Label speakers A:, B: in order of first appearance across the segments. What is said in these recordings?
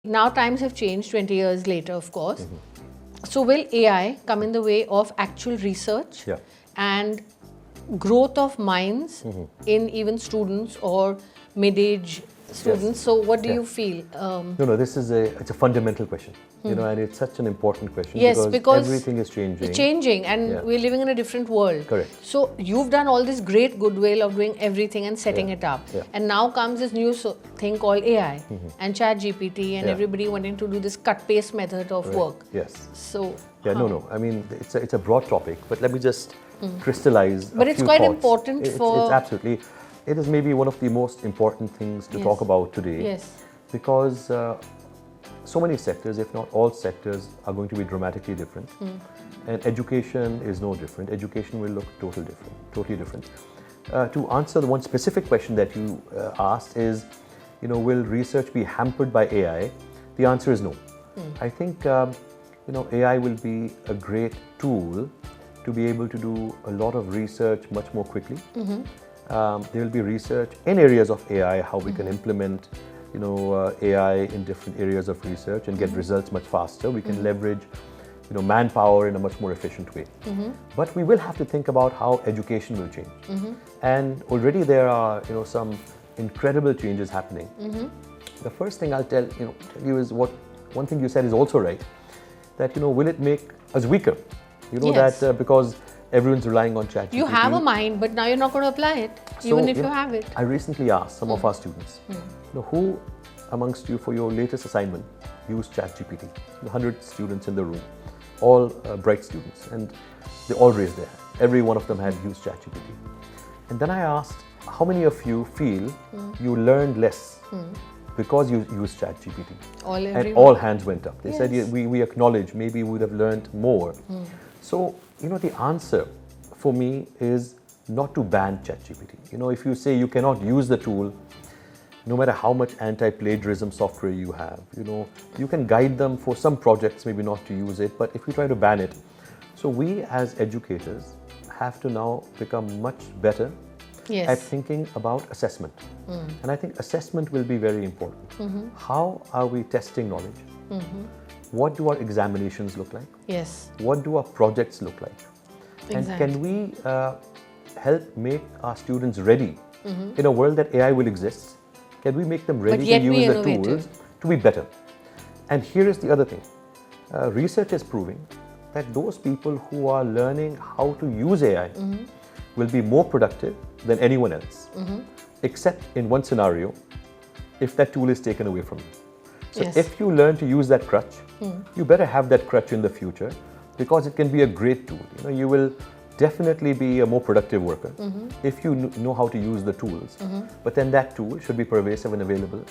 A: Now times have changed 20 years later, of course. So will AI come in the way of actual research and growth of minds in even students or mid-age students? So what do you feel?
B: No, this is it's a fundamental question, you know, and it's such an important question
A: because
B: everything is changing.
A: It's changing, and we're living in a different world.
B: Correct.
A: So you've done all this great goodwill of doing everything and setting it up, and now comes this new thing called AI and ChatGPT, and everybody wanting to do this cut-paste method of work.
B: Yes.
A: So
B: no. I mean, it's a broad topic, but let me just crystallize.
A: But it's quite important for.
B: It's absolutely. It is maybe one of the most important things to talk about today.
A: Yes.
B: Because so many sectors, if not all sectors, are going to be dramatically different. And education is no different. Education will look totally different. To answer the one specific question that you asked is, you know, will research be hampered by AI? The answer is no. I think, you know, AI will be a great tool to be able to do a lot of research much more quickly. There will be research in areas of AI, how we can implement, you know, AI in different areas of research and get results much faster. We can leverage, you know, manpower in a much more efficient way. But we will have to think about how education will change. And already there are, you know, some incredible changes happening. The first thing I'll tell you is one thing you said is also right, that, you know, will it make us weaker? You know, that because everyone's relying on ChatGPT.
A: You have a mind, but now you're not going to apply it, even if you have it.
B: I recently asked some of our students, you know, who amongst you for your latest assignment used ChatGPT? 100 students in the room, all bright students, and they all raised their hand. Every one of them had used ChatGPT. And then I asked, how many of you feel you learned less because you used ChatGPT? And all hands went up. They said, we acknowledge, maybe we would have learned more. So, you know, the answer for me is not to ban ChatGPT. You know, if you say you cannot use the tool, no matter how much anti-plagiarism software you have, you know, you can guide them for some projects, maybe not to use it, but if you try to ban it. So we as educators have to now become much better at thinking about assessment. And I think assessment will be very important. How are we testing knowledge? What do our examinations look like? What do our projects look like? And can we help make our students ready in a world that AI will exist? Can we make them ready to use the tools to be better? And here is the other thing. Research is proving that those people who are learning how to use AI will be more productive than anyone else, except in one scenario, if that tool is taken away from you. So if you learn to use that crutch, you better have that crutch in the future, because it can be a great tool. You know, you will definitely be a more productive worker if you know how to use the tools. But then that tool should be pervasive and available.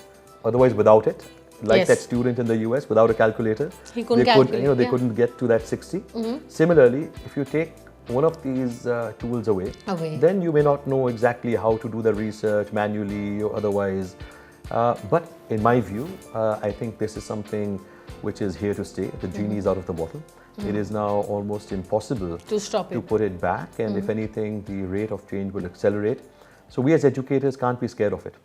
B: Otherwise, without it, like that student in the US, without a calculator, they couldn't get to that 60. Similarly, if you take one of these tools away, then you may not know exactly how to do the research manually or otherwise. But in my view, I think this is something which is here to stay. The genie is out of the bottle. It is now almost impossible to put it back. And if anything, the rate of change will accelerate. So we as educators can't be scared of it.